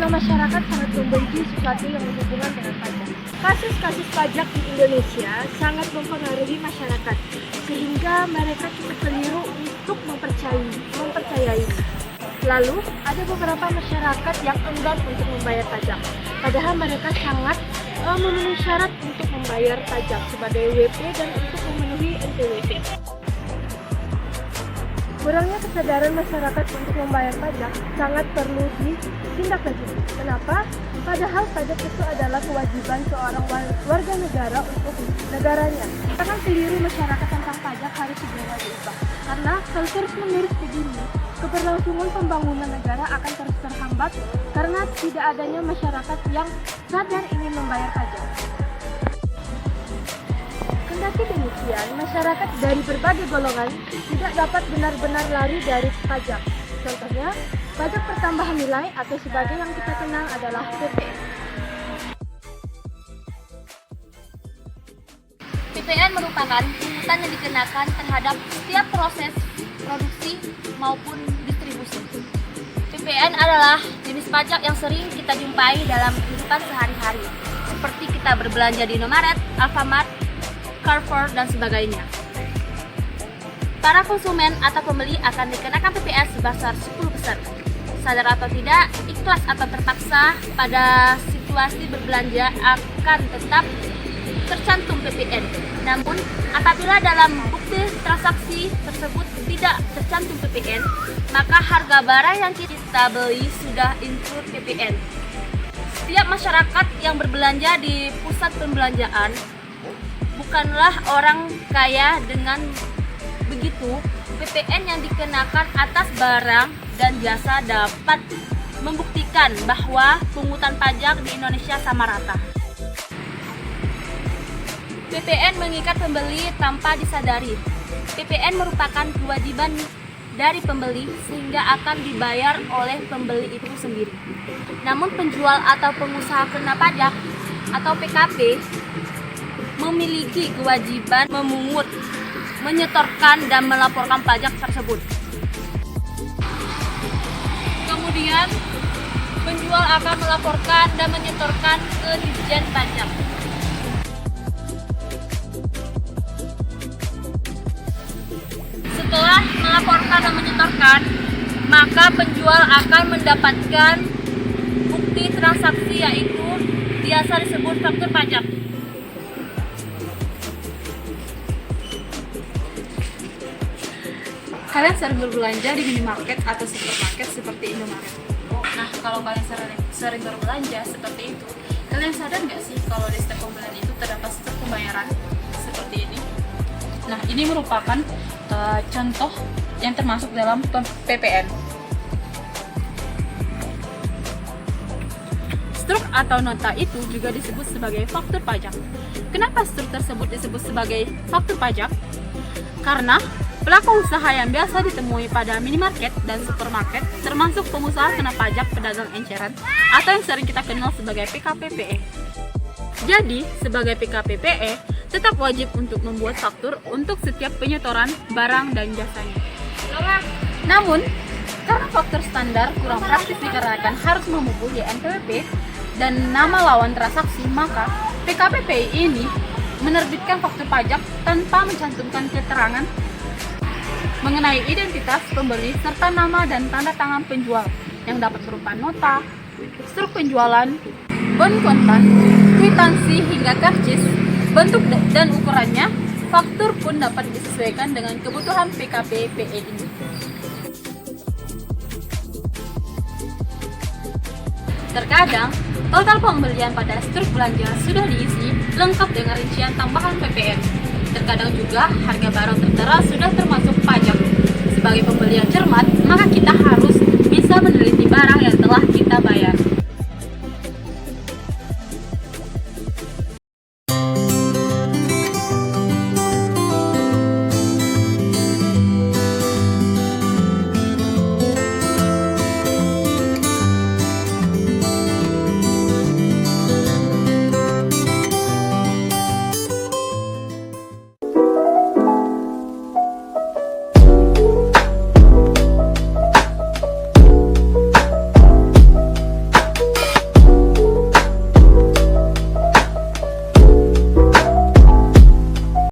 karena masyarakat sangat membenci sesuatu yang berhubungan dengan pajak. Kasus-kasus pajak di Indonesia sangat mempengaruhi masyarakat, sehingga mereka cukup keliru untuk mempercayai. Lalu, ada beberapa masyarakat yang enggan untuk membayar pajak, padahal mereka sangat memenuhi syarat untuk membayar pajak sebagai WP dan untuk memenuhi NPWP. Kurangnya kesadaran masyarakat untuk membayar pajak sangat perlu ditindaklanjuti. Kenapa? Padahal pajak itu adalah kewajiban seorang warga negara untuk negaranya. Akan keliru masyarakat tentang pajak harus segera diubah. Karena kalau terus-menerus begini, keberlangsungan pembangunan negara akan terus terhambat karena tidak adanya masyarakat yang sadar ingin membayar pajak. Kendati demikian, masyarakat dari berbagai golongan tidak dapat benar-benar lari dari pajak. Contohnya, pajak pertambahan nilai atau sebagai yang kita kenal adalah PPN. PPN merupakan pungutan yang dikenakan terhadap setiap proses produksi maupun distribusi. PPN adalah jenis pajak yang sering kita jumpai dalam kehidupan sehari-hari, seperti kita berbelanja di Indomaret, Alfamart, Carrefour, dan sebagainya. Para konsumen atau pembeli akan dikenakan PPN sebesar 10%. Sadar atau tidak, ikhlas atau terpaksa, pada situasi berbelanja akan tetap tercantum PPN. Namun, apabila dalam bukti transaksi tersebut tidak tercantum PPN, maka harga barang yang kita beli sudah include PPN. Setiap masyarakat yang berbelanja di pusat pembelanjaan bukanlah orang kaya. Dengan begitu, PPN yang dikenakan atas barang dan jasa dapat membuktikan bahwa pungutan pajak di Indonesia sama rata. PPN mengikat pembeli tanpa disadari. PPN merupakan kewajiban dari pembeli sehingga akan dibayar oleh pembeli itu sendiri. Namun penjual atau pengusaha kena pajak atau PKP memiliki kewajiban memungut, menyetorkan, dan melaporkan pajak tersebut. Kemudian, penjual akan melaporkan dan menyetorkan ke Ditjen Pajak. Setelah melaporkan dan menyetorkan, maka penjual akan mendapatkan bukti transaksi, yaitu biasa disebut faktur pajak. Kalian sering berbelanja di minimarket atau supermarket seperti Indomaret. Nah, kalau kalian sering berbelanja seperti itu, kalian sadar nggak sih kalau di setiap pembelian itu terdapat sistem pembayaran seperti ini? Nah, ini merupakan contoh yang termasuk dalam PPN. Struk atau nota itu juga disebut sebagai faktur pajak. Kenapa struk tersebut disebut sebagai faktur pajak? Karena pelaku usaha yang biasa ditemui pada minimarket dan supermarket, termasuk pengusaha kena pajak pedagang enceran atau yang sering kita kenal sebagai PKPPE. Jadi, sebagai PKPPE, tetap wajib untuk membuat faktur untuk setiap penyetoran barang dan jasanya. Namun, karena faktur standar kurang praktis dikarenakan harus memubuli NPWP dan nama lawan transaksi, maka PKPPE ini menerbitkan faktur pajak tanpa mencantumkan keterangan mengenai identitas pembeli serta nama dan tanda tangan penjual yang dapat berupa nota, struk penjualan, bon kontan, kwitansi hingga karcis. Bentuk dan ukurannya, faktur pun dapat disesuaikan dengan kebutuhan PKPPE ini. Terkadang, total pembelian pada struk belanja sudah diisi lengkap dengan rincian tambahan PPN. Terkadang juga harga barang tertera sudah termasuk pajak. Sebagai pembeli yang cermat, maka kita harus bisa meneliti